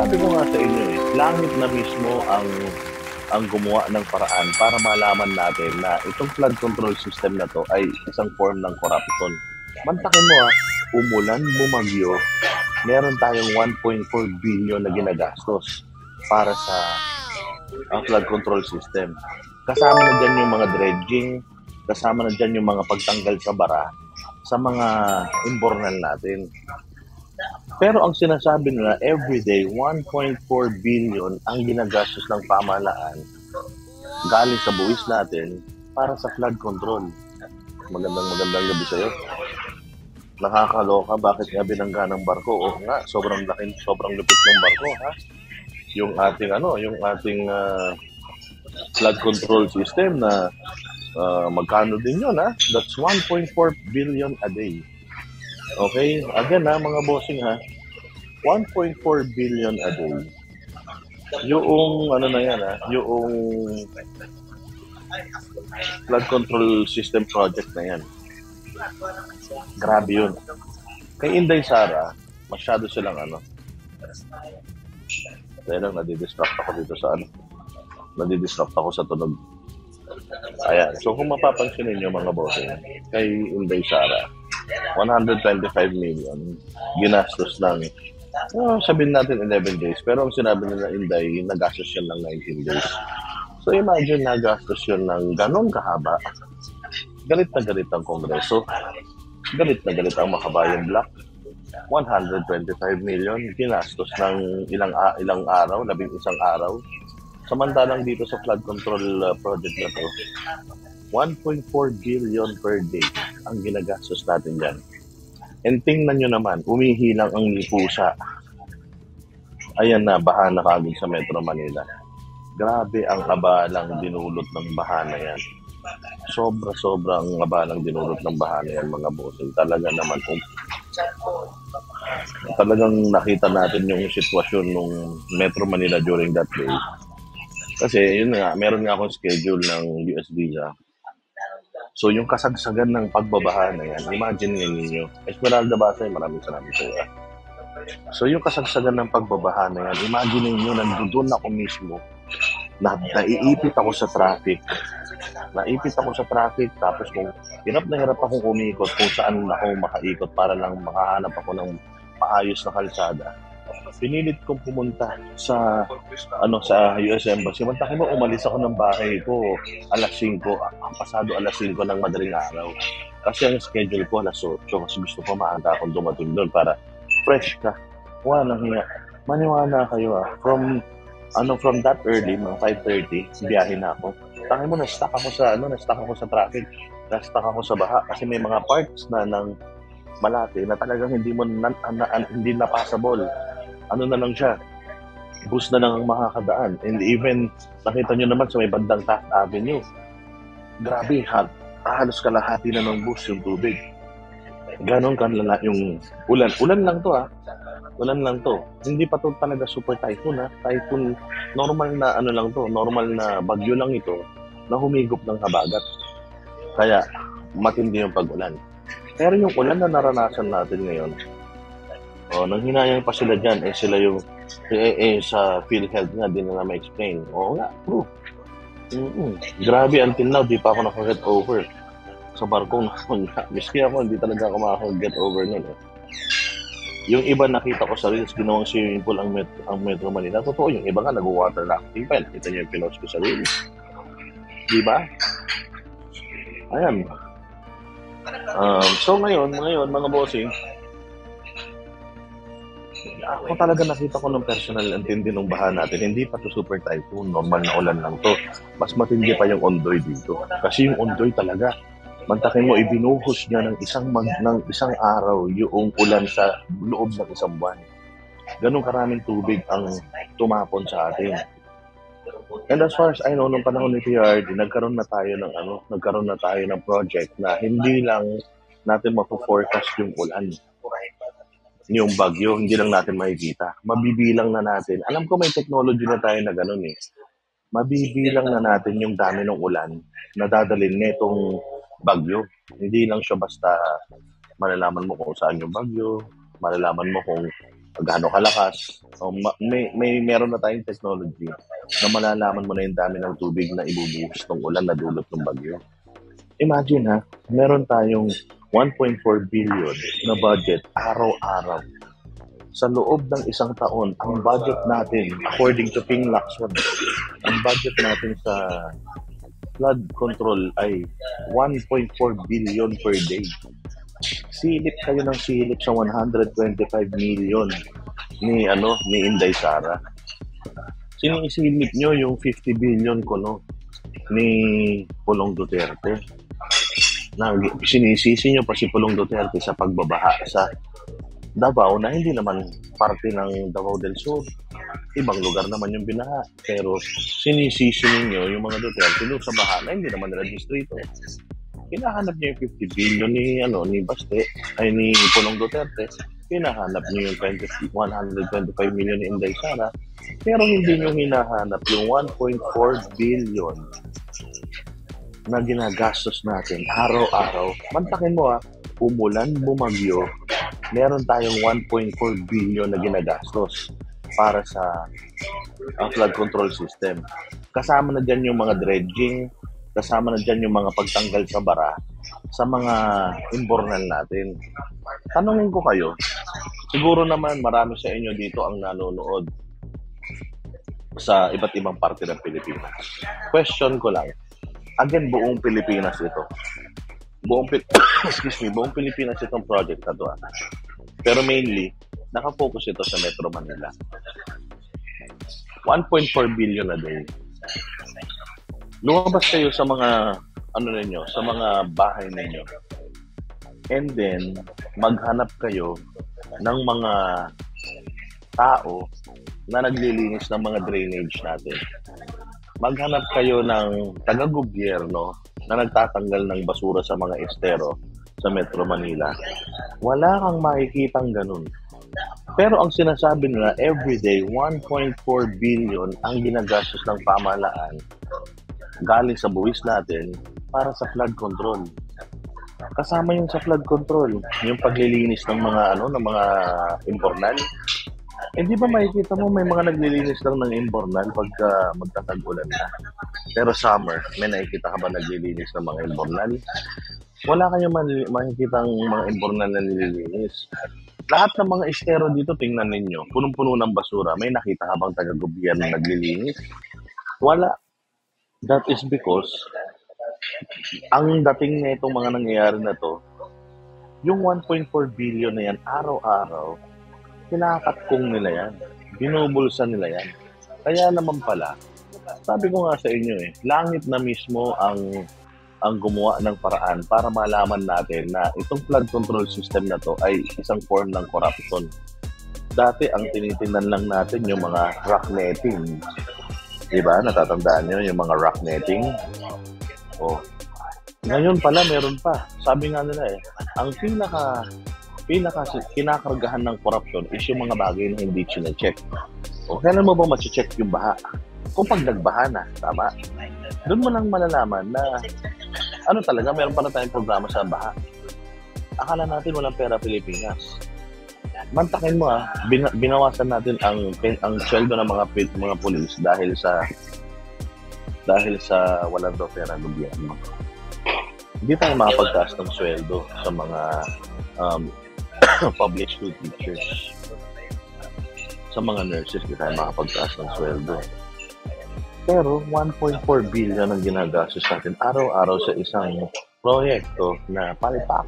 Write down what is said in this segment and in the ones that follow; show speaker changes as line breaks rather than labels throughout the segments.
sabi ko nga sa inyo langit na mismo ang gumawa ng paraan para malaman natin na itong flood control system na to ay isang form ng corruption. Mantakin mo umulan, bumagyo, meron tayong 1.4 billion na ginagastos para sa flood control system. Kasama na dyan yung mga dredging, kasama na dyan yung mga pagtanggal sa bara, sa mga imbornal natin. Pero ang sinasabi nila, everyday, 1.4 billion ang ginagastos ng pamahalaan galing sa buwis natin para sa flood control. Magandang gabi sa'yo. Nakakaloka, bakit nga binangga ng barko? O nga, sobrang lupit ng barko, ha? Yung ating flood control system na magkano din yun, ha? That's 1.4 billion a day. Okay? Again, mga bossing, 1.4 billion a day. Yung yung flood control system project na yan. Grabe yun. Kay Inday Sara, masyado silang Kaya lang, nadidistract ako sa tunog. Ayan. So, kung mapapansin ninyo mga bossing, kay Inday Sara, 125 million ginastos ng sabihin natin 11 days, pero ang sinabi nila Inday, nagastos yan ng 19 days. So imagine nagastos yun ng ganon kahaba. Galit na galit ang Kongreso, galit na galit ang Makabayan Black. 125 million ginastos ng ilang araw, 11 araw. Samantalang dito sa flood control project na to, 1.4 billion per day ang ginagastos natin dyan. And tingnan nyo naman, umihilang ang pusa. Ayan na, baha na kagad sa Metro Manila. Grabe ang abalang dinulot ng baha na yan. Sobra ang abalang dinulot ng baha na yan, mga bossing. Talaga naman, talagang nakita natin yung sitwasyon ng Metro Manila during that day. Kasi yun nga, meron nga akong schedule ng US Visa. So yung kasagsagan ng pagbabaha na yan, imagine ninyo, Esmeralda Basay, maraming salamat po. So yung kasagsagan ng pagbabaha na yan, imagine ninyo, nandun ako mismo, naiipit ako sa traffic. Tapos kung hirap na hirap akong umikot kung saan ako makaikot para lang makahanap ako ng maayos na kalsada. Pinilit kong pumunta sa US Embassy. Mantakin mo, umalis ako ng bahay ko alas 5, pasado alas 5 ng madaling araw. Kasi ang schedule ko alas 8 kasi gusto ko maaga akong dumating doon para fresh ka. Walang hiya. Maniwala kayo from that early, mga 5:30, biyahe na ako. Tangin mo, na-stuck ako sa traffic. Na-stuck ako sa baha kasi may mga parts na ng Malate na talagang hindi na passable. Ano na lang siya, bus na lang ang makakadaan. And even, nakita nyo naman sa may bandang Taft Avenue, grabe, halos kalahati na ng bus yung tubig. Ganon kanlala yung ulan. Ulan lang to. Hindi pa to talaga super typhoon, Typhoon, normal na normal na bagyo lang ito na humigop ng habagat. Kaya, matindi yung pag-ulan. Pero yung ulan na naranasan natin ngayon, nang hinayang pa sila dyan, sila yung sa PhilHealth nga, di na ma-explain. Oo nga, true. Grabe, until now, di pa ako nakaget over sa barkong miski ako, hindi talaga ako makakaget over nun. Yung iba nakita ko sa reels, ginawang swimming pool ang Metro Manila. Totoo, yung iba nga nag-water rafting pa. Kita niyo yung pinost ko sa reels. Di ba? Ayan. So ngayon, mga bossing, ako talaga nakita ko ng personal ang tindi ng baha natin. Hindi pa to super typhoon, normal na ulan lang to. Mas matindi pa yung Ondoy dito. Kasi yung Ondoy talaga, mantakin mo, ibinuhos niya ng isang araw yung ulan sa loob ng isang buwan. Ganun karaming tubig ang tumapon sa atin. And as far as I know, nung panahon ni PRD, nagkaroon na tayo ng project na hindi lang natin mapo-forecast yung ulan. Yung bagyo, hindi lang natin makikita. Mabibilang na natin. Alam ko may technology na tayo na gano'n Mabibilang na natin yung dami ng ulan na dadalhin netong bagyo. Hindi lang siya basta malalaman mo kung saan yung bagyo, malalaman mo kung gaano kalakas. O meron na tayong technology na malalaman mo na yung dami ng tubig na ibubuhos ng ulan na dulot ng bagyo. Imagine ha, meron tayong 1.4 billion na budget araw-araw. Sa loob ng isang taon, ang budget natin, according to Ping Lacson, ang budget natin sa flood control ay 1.4 billion per day. Silip kayo ng silip sa 125 million ni Inday Sara. Sinisilip nyo yung 50 billion ni Pulong Duterte. Sinisisi nyo pa si Pulong Duterte sa pagbabaha sa Davao na hindi naman parte ng Davao del Sur. Ibang lugar naman yung binaha. Pero sinisisi ninyo yung mga Duterte doon sa baha na hindi naman nila distrito. Hinahanap niyo yung 50 billion ni Baste, ay ni Pulong Duterte. Hinahanap niyo yung 125 million ni Inday Sara. Pero hindi niyo hinahanap yung 1.4 billion na ginagastos natin araw-araw. Mantakin mo umulan, bumagyo, meron tayong 1.4 billion na ginagastos para sa flood control system. Kasama na dyan yung mga dredging, kasama na dyan yung mga pagtanggal sa bara sa mga imbornal natin. Tanungin ko kayo, siguro naman marami sa inyo dito ang nanonood sa iba't ibang parte ng Pilipinas. Question ko lang, again, buong Pilipinas ito. Buong Pilipinas itong project na to. Pero mainly, nakafocus ito sa Metro Manila. 1.4 billion a day. Lumabas kayo sa mga sa mga bahay ninyo. And then, maghanap kayo ng mga tao na naglilinis ng mga drainage natin. Maghanap kayo ng taga-gobyerno na nagtatanggal ng basura sa mga estero sa Metro Manila. Wala kang makikitang ganun. Pero ang sinasabi nila, everyday, 1.4 billion ang ginagastos ng pamahalaan galing sa buwis natin para sa flood control. Kasama yung sa flood control, yung paglilinis ng mga ng mga imbornal. Hindi ba makikita mo may mga naglilinis lang ng imbornal pagka magtatag-ulan na? Pero summer, may nakikita ka ba naglilinis ng mga imbornal? Wala kayong makikita ang mga imbornal na nililinis. Lahat ng mga estero dito, tingnan ninyo, punong-puno ng basura. May nakita ka bang taga-gobyerno naglilinis? Wala. That is because ang dating na itong mga nangyayari na to, yung 1.4 billion na yan, araw-araw, kinakatkong nila yan. Binubulsa nila yan. Kaya naman pala, sabi ko nga sa inyo langit na mismo ang gumawa ng paraan para malaman natin na itong flood control system na to ay isang form ng corruption. Dati ang tinitingnan lang natin yung mga rock netting. Diba? Natatandaan nyo yung mga rock netting? Ngayon pala meron pa. Sabi nga nila ang kinakargahan ng corruption is yung mga bagay na hindi chine-check. Kailan mo ba ma-check yung baha? Kung pag nagbaha na, tama? Doon mo lang malalaman na talaga, meron pa na tayong programa sa baha. Akala natin walang pera Pilipinas. Mantakin mo binawasan natin ang sweldo ng mga pulis dahil sa walang daw pera gobyerno. Hindi tayo makapagtaas ng sweldo sa mga public school teachers. Sa mga nurses, hindi tayo makapagtaas ng sweldo. Pero 1.4 billion ang ginagastos natin araw-araw sa isang proyekto na palpak.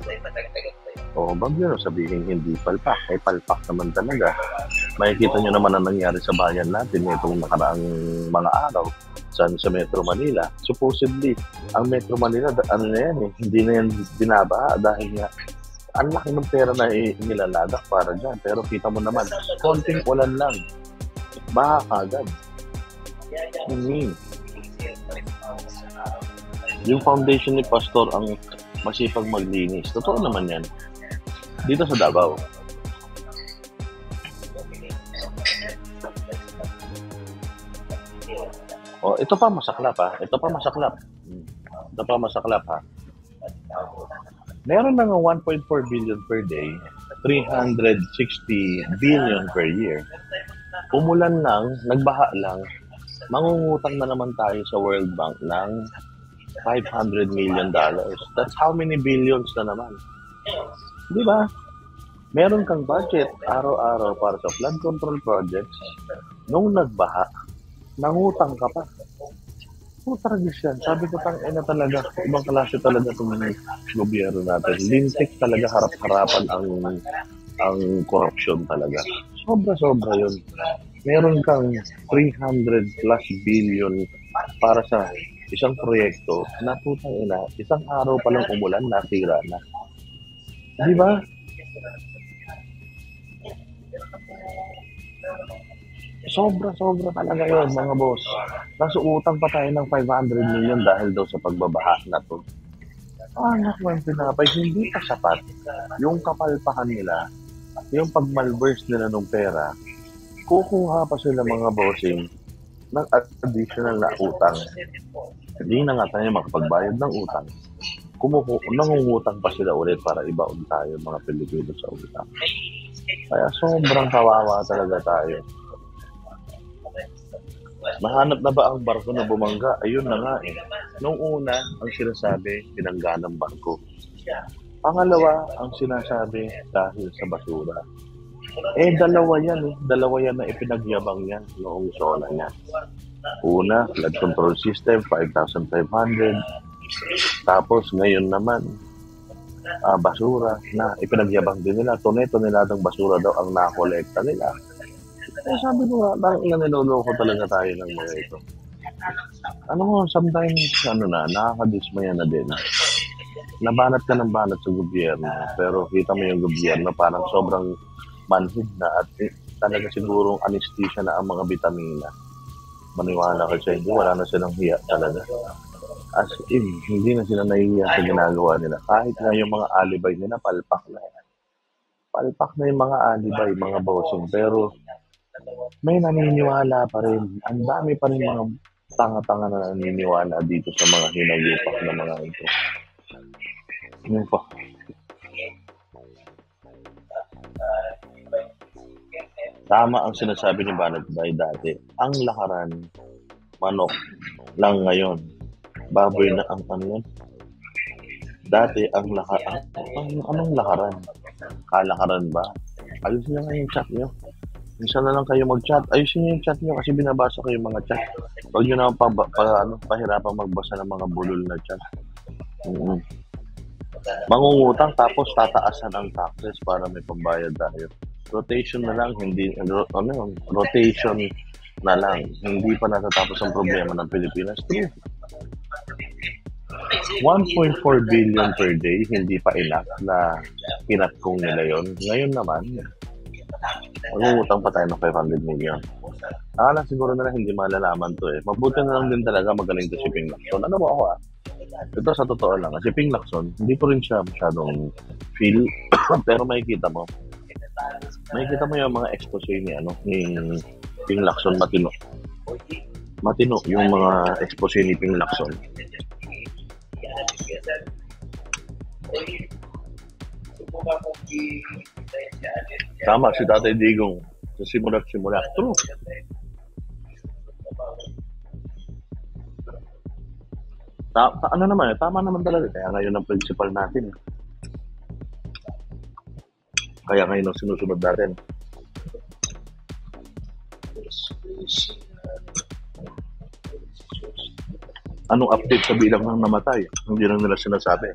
Bagyo sabihin hindi palpak. Ay palpak naman talaga. Makikita nyo naman ang nangyari sa bayan natin itong nakaraang mga araw sa Metro Manila. Supposedly, ang Metro Manila, hindi na yan binabaha dahil nga ang laki ng pera na nilalagak para dyan. Pero kita mo naman, konting ulan lang. Baha kagad. Yung foundation ni Pastor ang masipag maglinis. Totoo naman yan. Dito sa Davao. Ito pa masaklap ha. Meron na nga 1.4 billion per day 360 billion per year. Umulan lang, nagbaha lang, mangungutang na naman tayo sa World Bank ng $500 million. That's how many billions na naman. Di ba? Meron kang budget araw-araw para sa flood control projects. Nung nagbaha, nangutang ka pa. Tragis yan. Sabi ko, tangina talaga. Ibang klase talaga itong gobyerno natin. Lintik talaga, harap-harapan ang corruption talaga. Sobra-sobra yun. Meron kang 300 plus billion para sa isang proyekto na putang ina, isang araw pa lang umulan, natira na. Di ba? Sobra-sobra talaga yun, mga boss. Nasuutang pa tayo ng 500 million dahil daw sa pagbabaha na to. Anak mo yung pinapay, hindi pa sapat. Yung kapalpakan nila, yung pag-malverse nila ng pera, kukuha pa sila mga bossing ng additional na utang. Hindi na nga tayo makapagbayad ng utang. Nangungutang pa sila ulit para ibaon tayo mga Pilipino sa utang. Kaya sobrang kawawa talaga tayo. Mahanap na ba ang barko na bumangga? Ayun na nga eh. Nung una, ang sinasabi, binangga ng barko. Pangalawa, ang sinasabi, dahil sa basura. Dalawa yan eh. Dalawa yan na ipinagyabang yan noong SONA niya. Una, flood control system, 5,500. Tapos ngayon naman, basura na ipinagyabang din nila. Tonetong basura daw ang nakolekta nila. Sabi ko nga, niloloko talaga tayo ng mga ito. Ano mo, sometimes, nakakadismaya na din. Nabanat ka ng banat sa gobyerno, pero kita mo yung gobyerno, parang sobrang manhid na at talaga sigurong anesthesia na ang mga bitamina. Maniwala ka sa hindi, wala na silang hiya talaga. As in, hindi na sila nahihiya sa ginagawa nila. Kahit nga yung mga alibay nila, palpak na. Palpak na yung mga alibay, mga bossing, pero may naniniwala pa rin. Ang dami pa rin mga tanga-tanga na naniniwala dito sa mga hinayupak na mga ito. Yung pa. Tama ang sinasabi ni Banat Bay dati. Ang lakaran, manok lang ngayon. Baboy na ang ano. Dati ang lakaran. Anong lakaran? Kalakaran ba? Ayusin nyo nga yung chat nyo. Minsan na lang kayo mag-chat. Ayusin nyo yung chat nyo kasi binabasa ko yung mga chat. Huwag nyo na pahirapan magbasa ng mga bulol na chat. Mangungutang tapos tataasan ang taxes para may pambayad tayo. Rotation na lang, rotation na lang. Hindi pa natatapos ang problema ng Pilipinas. True. 1.4 billion per day, hindi pa enough na kinatkong nila yon. Ngayon naman, mangungutang pa tayo ng 500 million. Akala siguro na hindi malalaman to eh. Mabuti na lang din talaga magaling to si Ping Lacson. Ano mo ako Ito sa totoo lang. Si Ping Lacson, hindi ko rin siya masyadong feel. Pero makikita mo yung mga expose ni Ping Lacson, matino. Matino yung mga expose ni Ping Lacson. Tama si Tatay Digong sa simula. True. Tama naman talaga. Kaya ngayon ang principal natin. Kaya ngayon ang sinusunod natin. Anong update sa bilang ng namatay? Hindi lang nila sinasabi.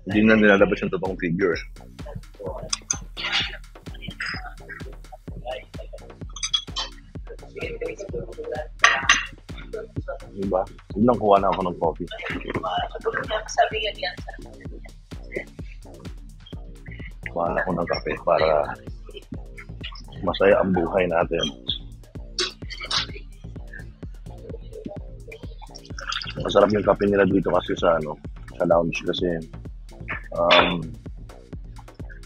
Hindi na nilalabas yung totoong figure. Diba? Biglang kuha na ako ng coffee. Kuha na ako ng kape para masaya ang buhay natin. Masarap yung kape nila dito kasi sa lounge kasi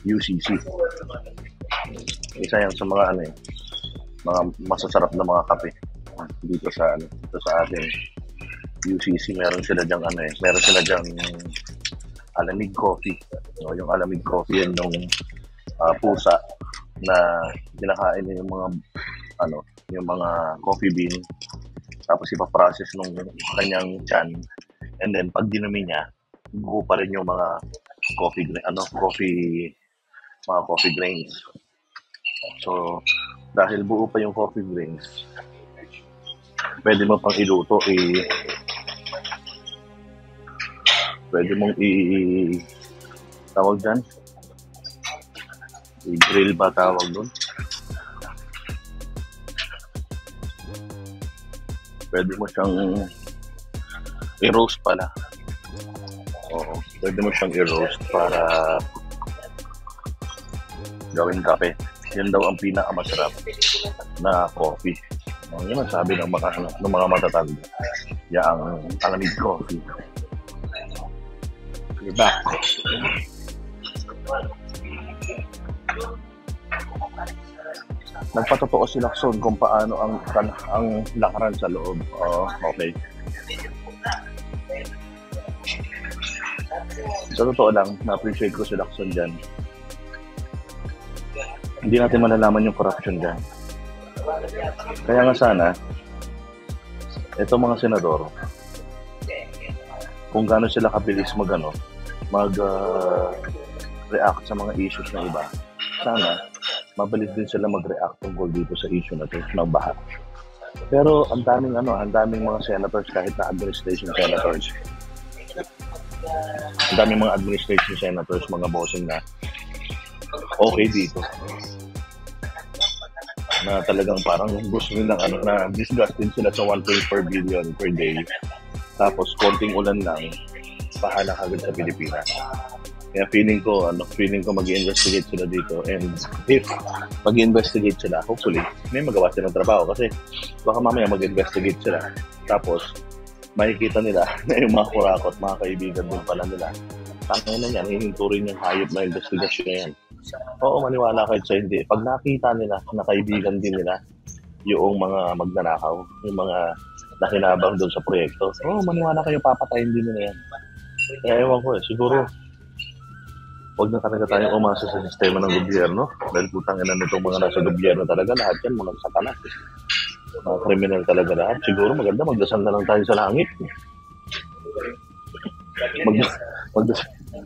UCC. Isa yan sa mga mga masasarap na mga kape dito sa ating UCC. Meron sila diyang Alamig Coffee. No, yung Alamig Coffee yan yung pusa na kinakain niya yung mga coffee bean, tapos ipa-process nung kanyang tiyan, and then pag dinumi niya, buo pa rin yung mga coffee grains. So dahil buo pa yung coffee grains, pwede mo pang iluto, pwede mong tawag dyan, i-grill ba tawag doon? Pwede mo siyang i-roast pala. Oo, pwede mo siyang i-roast para gawing kape. Yan daw ang pinakamasarap na coffee. Yun ang sabi ng mga matatanda. Yang Alamig Coffee. We're back. Nagpatotoo si Lacson kung paano ang lakaran sa loob. Okay. Sa totoo lang, na-appreciate ko si Lacson dyan. Hindi natin malalaman yung corruption dyan. Kaya nga sana, itong mga senador, kung gaano sila kabilis mag-react sa mga issues na iba, sana mabilis din sila mag-react tungkol dito sa issue na ito ng baha. Pero ang daming mga senators, kahit na administration senators, ang daming mga administration senators, mga bossing na okay dito, na talagang parang gusto nilang na disgusted sila sa 1.4 billion per day, tapos konting ulan lang, bahala kagad sa Pilipinas. Kaya feeling ko mag-i-investigate sila dito, and if mag-i-investigate sila, hopefully may magawa silang trabaho, kasi baka mamaya mag-investigate sila, tapos makikita nila na yung mga kurakot, mga kaibigan din pala nila, tangay na yan, hihinto rin yung hayop na investigasyon na yan. Oo, maniwala kayo sa hindi. Pag nakita nila na kaibigan din nila yung mga magnanakaw, yung mga nakinabang doon sa proyekto, maniwala kayo, papatayin din nila yan. Kaya ewan ko siguro huwag na talaga tayong umasa sa sistema ng gobyerno, dahil putang ina nitong mga nasa gobyerno talaga, lahat yan mga satanas. Mga kriminal talaga lahat. Siguro maganda magdasal na lang tayo sa langit.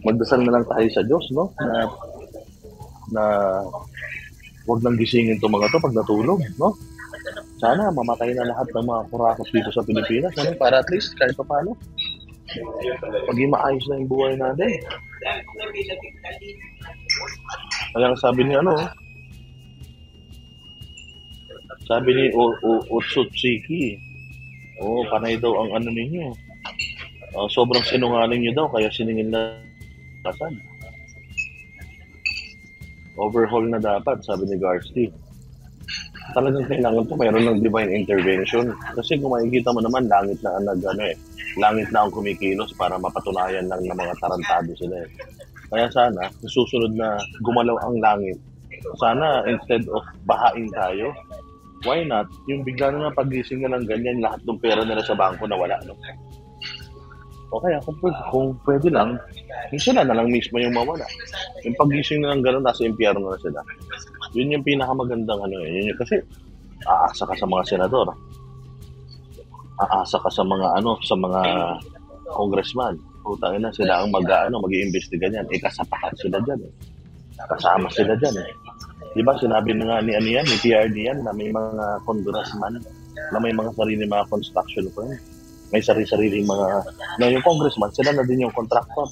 Magdasal na lang tayo sa Diyos, no? Na huwag nang gisingin itong mga to pag natulog, no? Sana mamatay na lahat ng mga kurakot dito sa Pilipinas, ano? Para at least kahit pa paano maging maayos na yung buhay natin. Kaya sabi ni Otsutsiki, panay daw ang ninyo. Sobrang sinungaling nyo daw, kaya siningin na kasan. Overhaul na dapat, sabi ni Garsti. Talagang kailangan to mayroon ng divine intervention. Kasi kung makikita mo naman, langit na ang kumikilos para mapatunayan lang ng mga tarantado sila. Kaya sana, susunod na gumalaw ang langit, sana instead of bahain tayo, why not, yung bigla na pagising na ng ganyan, lahat ng pera nila sa bangko na wala, no? O kaya, kung pwede lang, sila na lang mismo yung mawala. Yung pagising na ng gano'n, nasa impyerno na sila. Yun yung pinakamagandang kasi aasa ka sa mga senador. Aasa ka sa mga congressman. Putang ina, sila ang mag-iimbestiga niyan. Kasapakat sila diyan. Kasama sila diyan. Di ba sinabi na nga ni PRD yan, na may mga congressman na may mga sarili mga construction firm. May sarili-sariling yung congressman, sila na din yung contractor.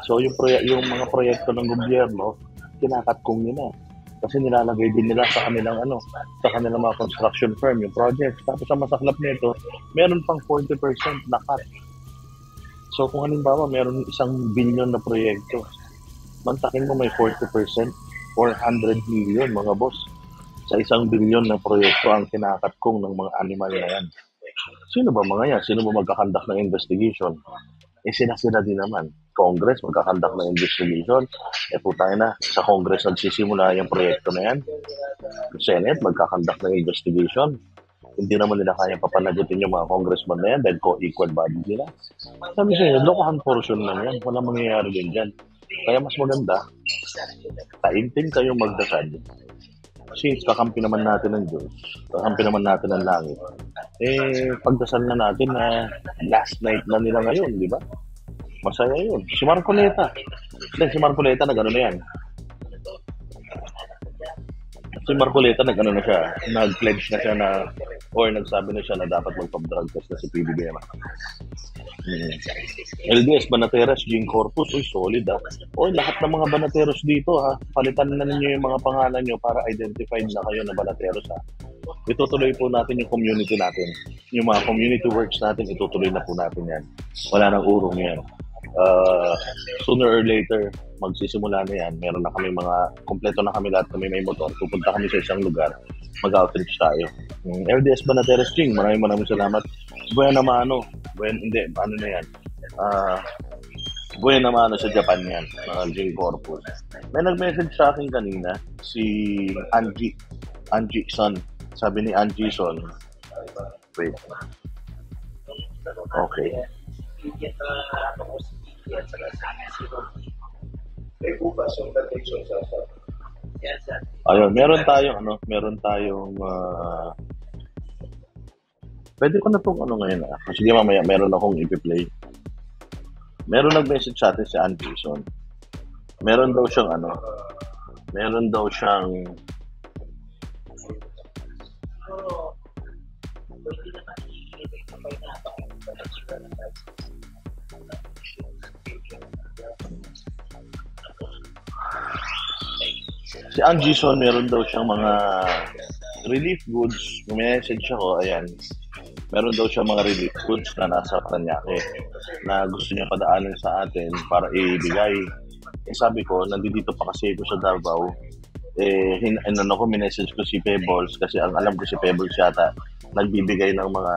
So yung mga proyekto ng gobyerno, kinakatkong nila. Kasi nilalagay din nila sa kanilang mga construction firm yung projects. Tapos ang masaklap nito, meron pang 40% na cut. So kung halimbawa meron 1 billion na proyekto, mantakin mo may 40%, 400 million mga boss. Sa 1 billion na proyekto ang kinakatkong ng mga animal na yan. Sino ba mga yan? Sino ba magkakandak ng investigation? Sila din naman. Congress magkakandak ng investigation. Putay na, sa Congress nagsisimula yung proyekto na yan. Senate magkakandak ng investigation. Hindi naman nila kaya papanagutin yung mga congressman na yan dahil co-equal body nila. Sabi sa'yo, lokohan portion lang yan. Walang mangyayari din dyan. Kaya mas maganda, taimtim kayong magdasal. Since kakampi naman natin ng Diyos, kakampi naman natin ng langit, pagdasal na natin na last night na nila ngayon, di ba? Masaya yun. Si Marcoleta. Si Marcoleta na gano'n na yan. Si Marcoleta nag-ano na siya, nag-pledge na siya na, or nagsabi na siya na dapat magpa-drug test na si PBBM. LDS, Banateros, Jing Corpus, uy, solid ah. Oy, lahat ng mga Banateros dito ha, palitan na ninyo yung mga pangalan nyo para identified na kayo na Banateros ha. Itutuloy po natin yung community natin. Yung mga community works natin, itutuloy na po natin yan. Wala nang urong yan. Sooner or later, magsisimula na yan. Meron na kami kompleto na kami lahat kami may motor. Pupunta kami sa isang lugar. Mag-outreach tayo. LDS Banateros Ching, maraming salamat. Buena Mano. Hindi, ano na yan? Buena Mano sa Japan yan. Jing Corpus. May nag-message sa akin kanina, si Angie Son. Sabi ni Angie Son, wait. Okay. Ayun, meron tayong pwede ko na itong ngayon kasi mamaya meron akong i-play. Meron nag-message sa atin si Anderson. Meron daw siyang si Anderson, meron daw siyang mga relief goods. Message ako, ayan. Meron daw siya mga relief goods na nasa Paranaque na gusto niya padaanin sa atin para ibigay. Sabi ko, nandito pa kasi ako sa Davao. Minessage ko si Pebbles kasi ang alam ko si Pebbles yata nagbibigay ng mga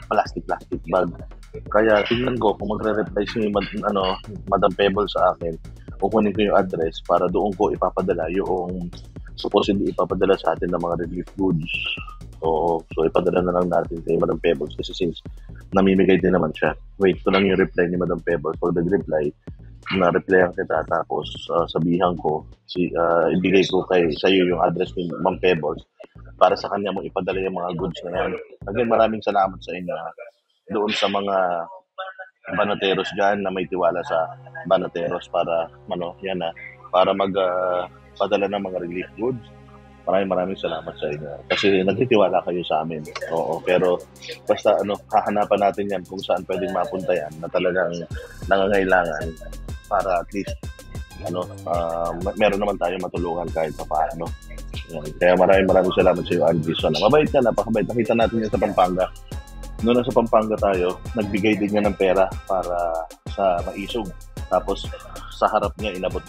plastic bag. Kaya tingnan ko kung magre-reply si Madam Pebbles sa akin. Kukunin ko yung address para doon ko ipapadala yung supposedly ipapadala sa atin ng mga relief goods. So ipadala na lang natin kay Madam Pebbles kasi since namimigay din naman siya. Wait ko lang yung reply ni Madam Pebbles. For the reply, na-replyan kita tapos sabihan ko, ibigay ko sa iyo yung address ni Ma'am Pebbles para sa kanya mo ipadala yung mga goods na yan. Again, maraming salamat sa inyo doon sa mga Banateros dyan na may tiwala sa Banateros para para magpadala ng mga relief goods. Maraming salamat sa inyo kasi nagtitiwala kayo sa amin. Oo, pero basta hahanapan natin yan kung saan pwedeng mapunta yan na talagang nangangailangan para at least meron naman tayo matulungan kahit pa paano. Kaya maraming salamat sa iyo, Anderson. Mabait ka, napakabait. Nakita natin yan sa Pampanga. Noon nasa Pampanga tayo, nagbigay din niya ng pera para sa Maisog. Tapos sa harap niya inabot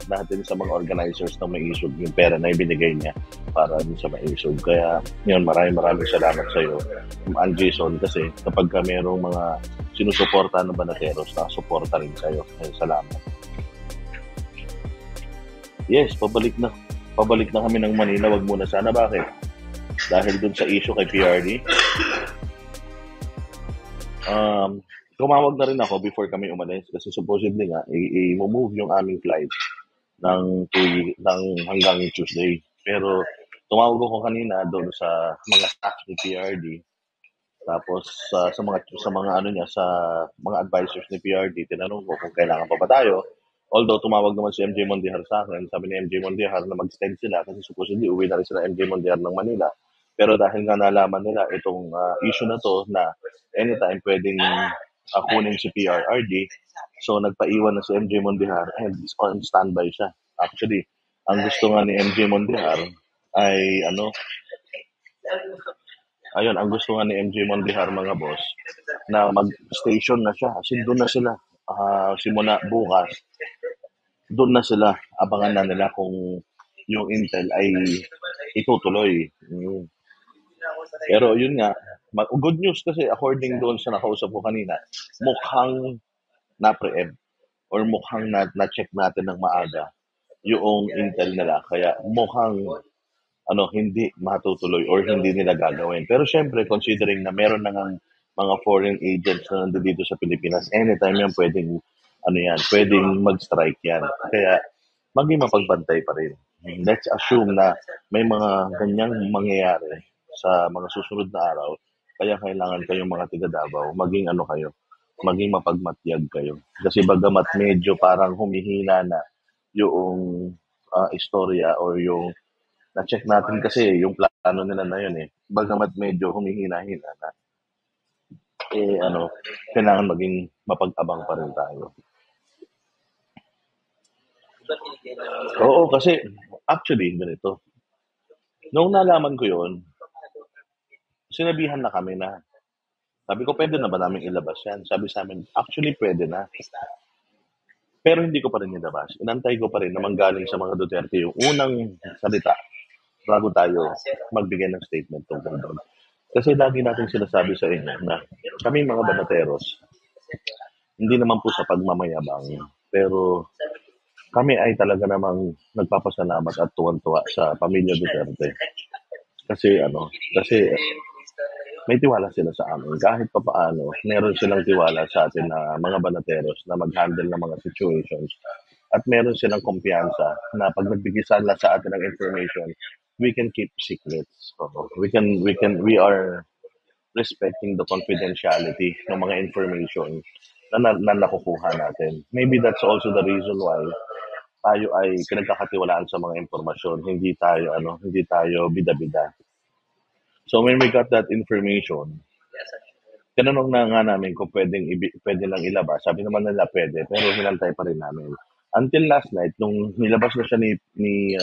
natin sa mga organizers ng Maisog yung pera na ibinigay niya para din sa Maisog. Kaya yun, maraming salamat sa iyo, Anderson, kasi kapag merong mga sinusuporta ng Banateros, nakasuporta rin kayo. Salamat. Yes, pabalik na kami ng Manila. Wag muna sana. Bakit? Dahil dun sa issue kay PRD. Tumawag na rin ako before kami umalis kasi supposedly nga i-move yung aming flight hanggang Tuesday. Pero tumawag ako kanina doon sa mga staff ni PRD. Tapos sa mga advisors ni PRD, tinanong ko kung kailangan pa ba tayo. Although tumawag naman si MJ Mondihar sa akin, sabi ni MJ Mondihar na mag-extend sila kasi supposedly uwi na rin sila MJ Mondihar ng Manila. Pero dahil nga nalaman nila itong issue na to na anytime pwedeng kunin si PRRD, so nagpaiwan na si MJ Mondihar and on standby siya. Actually, ang gusto nga ni MJ Mondihar ay ang gusto nga ni MJ Mondihar, mga boss, na mag-station na siya. Kasi doon na sila. Simula bukas, doon na sila. Abangan na nila kung yung Intel ay itutuloy. Pero yun nga, good news kasi according doon sa nakausap ko kanina, mukhang na-preempt or mukhang na-check natin ng maaga yung Intel nila. Kaya mukhang hindi matutuloy or hindi nila gagawin. Pero syempre, considering na meron na ngang mga foreign agents na nandito sa Pilipinas, anytime yan pwedeng mag-strike yan. Kaya maging mapagbantay pa rin. Let's assume na may mga ganyang mangyayari sa mga susunod na araw, kaya kailangan kayong mga tiga Davao, maging mapagmatyag kayo. Kasi bagamat medyo parang humihina na yung istorya or yung na-check natin kasi yung plano nila na yun eh. Bagamat medyo humihina-hina na, kailangan maging mapag-abang pa rin tayo. Oo, kasi actually, ganito. Nung nalaman ko yun, sinabihan na kami na. Sabi ko, pwede na ba namin ilabas yan? Sabi sa amin, actually, pwede na. Pero hindi ko pa rin nilabas. Inantay ko pa rin na manggaling sa mga Duterte yung unang salita bago tayo magbigay ng statement tungkol doon. Kasi lagi natin sinasabi sa inyo na kami mga banateros, hindi naman po sa pagmamayabang, pero kami ay talaga namang nagpapasalamat at tuwan-tuwa sa pamilya Duterte. Kasi may tiwala sila sa amin. Kahit pa paano, meron silang tiwala sa atin na mga banateros na mag-handle ng mga situations. At meron silang kumpiyansa na pag nagbigay sila sa atin ng information, we can keep secrets. We are respecting the confidentiality ng mga information na nakukuha natin. Maybe that's also the reason why tayo ay pinagkakatiwalaan sa mga impormasyon, hindi tayo bida-bida. So when we got that information, tinanong na nga namin kung pwede lang ilabas. Sabi naman nila pwede, pero hinantay pa rin namin. Until last night, nung nilabas na siya ni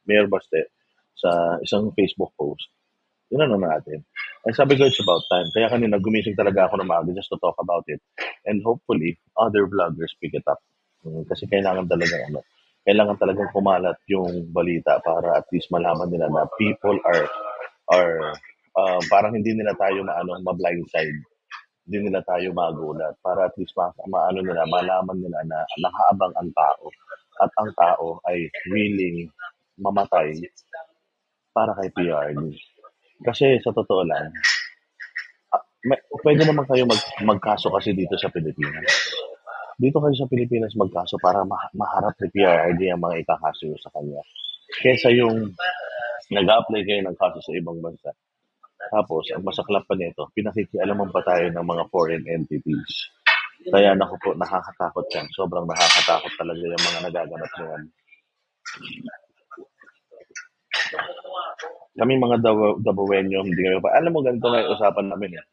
Mayor Baste sa isang Facebook post, tinanong natin. Ay sabi ko, it's about time. Kaya kanina gumising talaga ako na maaga just to talk about it. And hopefully, other vloggers pick it up. Kasi kailangan talagang kumalat yung balita para at least malaman nila na people are parang hindi nila tayo ma-blindside. Hindi nila tayo magulat para at least malaman nila na nakaabang ang tao at ang tao ay willing mamatay para kay PRD. Kasi sa totoo lang, pwede naman kayo magkaso kasi dito sa Pilipinas. Dito kayo sa Pilipinas magkaso para maharap ni PRD ang mga ikakaso sa kanya. Kesa yung nag-apply kayo ng kaso sa ibang bansa. Tapos, ang masaklap pa nito, pinakikialaman pa tayo ng mga foreign entities. Kaya naku po, nakakatakot yan. Sobrang nakakatakot talaga yung mga nagaganap niyan. Kami mga Dabawenyo, hindi kami pa. Alam mo, ganito nga yung usapan namin eh.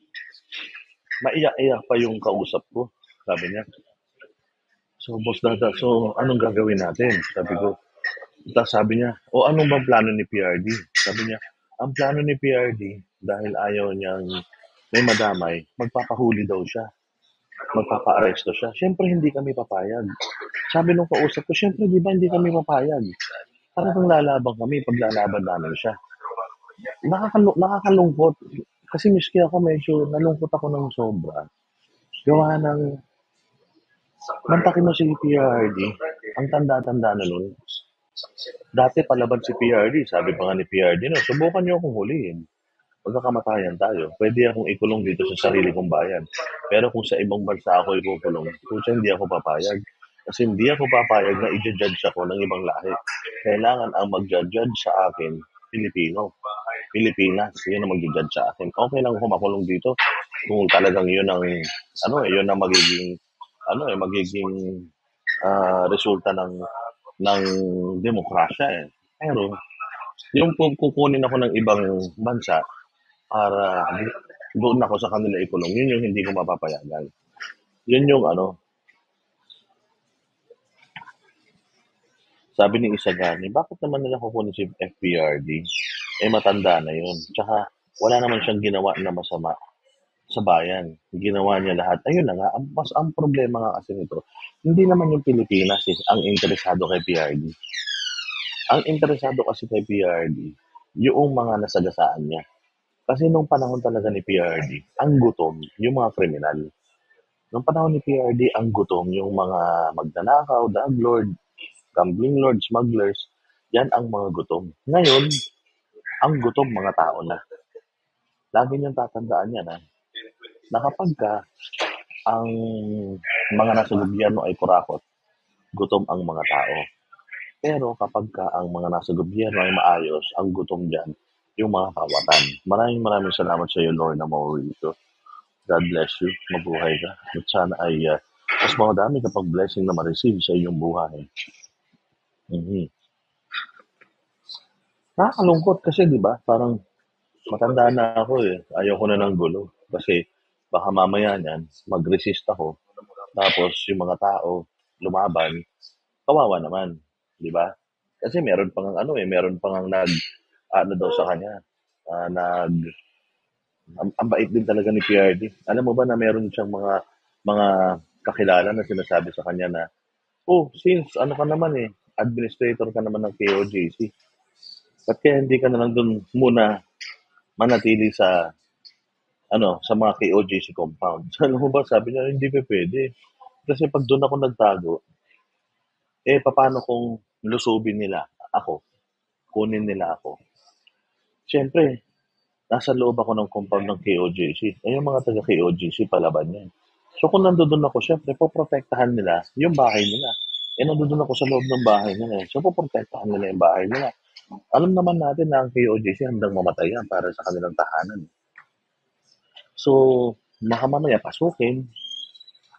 Maiyak-iyak pa yung kausap ko. Sabi niya, so boss Dada, so anong gagawin natin? Sabi ko, tapos sabi niya, anong bang plano ni PRD? Sabi niya, ang plano ni PRD, dahil ayaw niyang may madamay, magpapahuli daw siya. Magpapa-aresto siya. Siyempre, hindi kami papayag. Sabi nung kausap ko, siyempre, di ba hindi kami papayag? Parang lalaban kami pag lalaban namin siya. Nakakalungkot. Kasi miski ako medyo nalungkot ako ng sobra. Gawa ng mantakin mo si PRD. Ang tanda-tanda na nun. Dati palaban si PRD. Sabi pa nga ni PRD, no, subukan niyo akong huliin. Magkakamatayan tayo. Pwede akong ikulong dito sa sarili kong bayan. Pero kung sa ibang bansa ako ikukulong, kutsa hindi ako papayag. Kasi hindi ako papayag na i-judge ako ng ibang lahi. Kailangan ang mag-judge sa akin, Pilipino. Pilipinas, yun ang mag-judge sa akin. Okay lang ako makulong dito kung talagang yun ang magiging resulta ng demokrasya eh. Pero yung kukunin ako ng ibang bansa para doon ako sa kanila ikulong, yun yung hindi ko mapapayagan. Yun yung sabi ni Isagani, bakit naman nila kukunin si FPRD? Matanda na yun. Tsaka wala naman siyang ginawa na masama sa bayan. Ginawa niya lahat. Ayun na nga, ang problema nga kasi nito, hindi naman yung Pilipinas ang interesado kay PRD. Ang interesado kasi kay PRD, yung mga nasagasaan niya. Kasi nung panahon talaga ni PRD, ang gutom, yung mga kriminal. Nung panahon ni PRD, ang gutom, yung mga magnanakaw, drug lord, gambling lord, smugglers, yan ang mga gutom. Ngayon, ang gutom mga tao na. Lagi niyong tatandaan yan, na kapagka ang mga nasa gobyerno ay kurakot, gutom ang mga tao. Pero kapagka ang mga nasa gobyerno ay maayos, ang gutom diyan yung mga kawatan. Maraming salamat sa iyo, Lorna Mauricio. God bless you. Mabuhay ka. At sana ay mas madami ka pang blessing na ma-receive sa iyong buhay. Mhm. Nakakalungkot kasi 'di ba, parang matanda na ako ayoko na ng gulo. Kasi baka mamaya niyan mag-resist ako, tapos yung mga tao lumaban, kawawa naman, 'di ba? Kasi meron pang meron pang nag-ano daw sa kanya, nag ang bait din talaga ni PRD. Alam mo ba na meron siyang mga kakilala na sinasabi sa kanya na, "Oh, since ano ka naman administrator ka naman ng KOJC, ba't kaya hindi ka na lang dun muna manatili sa sa mga KOJC compound?" Alam mo ba, sabi niya, hindi pupuwede. Kasi 'pag dun ako nagtago, papaano kung lusubin nila ako, kunin nila ako? Siyempre, nasa loob ako ng compound ng KOJC. Yung mga taga KOJC palaban yan. So kung nandoon ako, syempre poprotektahan nila yung bahay nila. Nandoon ako sa loob ng bahay nila. So poprotektahan nila yung bahay nila. Alam naman natin na ang KOJC handang mamatay yan para sa kanilang tahanan. So, baka mamaya pasukin,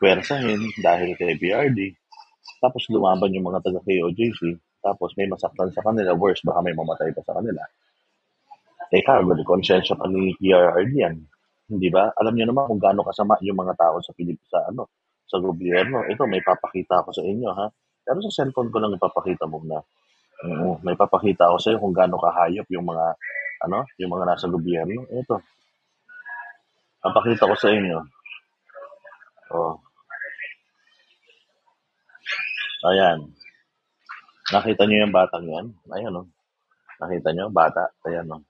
pwersahin dahil kay BRD, tapos lumaban yung mga taga KOJC, tapos may masaktan sa kanila, worse, baka may mamatay pa sa kanila. Teka, may konsensya pa ni PRRD yan. Hindi ba? Alam niyo naman kung gaano kasama yung mga tao sa sa gobyerno. Ito, may papakita ako sa inyo, ha? Pero sa cellphone ko lang ipapakita muna. May papakita ako sa iyo kung gaano kahayop yung mga yung mga nasa gobyerno. Ito, papakita ko sa inyo. Oh, ayan. Nakita niyo yung batang yan? Ayan, oh. Nakita niyo? Bata. Ayan, oh.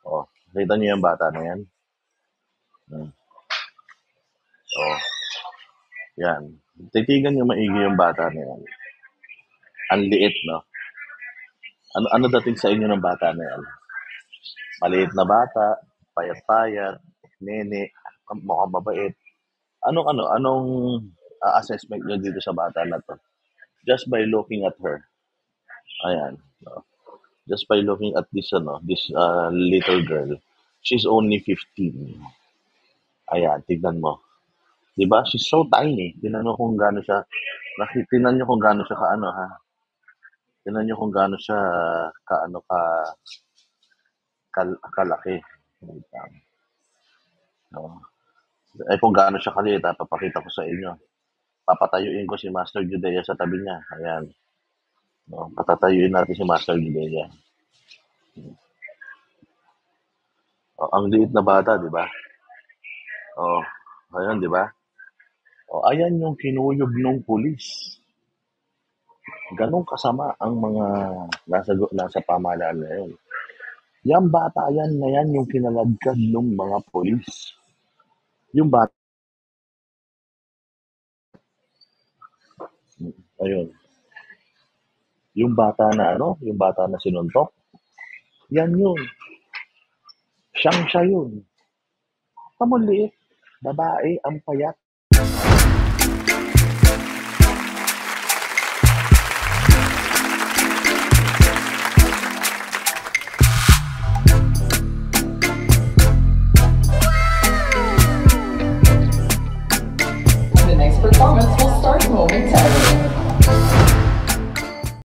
Oh, nakita niyo yung bata na yan? Hmm. Oh, yan. Titigan niyo maigi yung bata na yan. Ang liit, no? Ano dating sa inyo ng bata na yan? Maliit na bata, payat-payat, nene, mukhang mabait. Anong assessment niyo dito sa bata na to? Just by looking at her. Ayan. No? Just by looking at this little girl. She's only 15. Ayan, tignan mo. 'Di ba? She's so tiny. Tingnan mo kung gaano siya, tingnan niyo kung gaano siya kaano ha. Tingnan niyo kung gaano siya kaano kalaki. Wait lang. No. Kung gaano siya kaliit, papakita ko sa inyo. Papatayuin ko si Master Judea sa tabi niya. Ayan. No, patatayuin natin si Master Judea. Oh, ang liit na bata, di ba? Oh, ayun, di ba? Oh, ayan yung kinuyog ng pulis. Ganong kasama ang mga nasa pamahalaan na yun. Yang bata na yan yung kinaladkad ng mga pulis. Yung bata, ayun, yung bata na yung bata na sinuntok, yan yun. Siya yun. Tamuliit, babae, ang payat.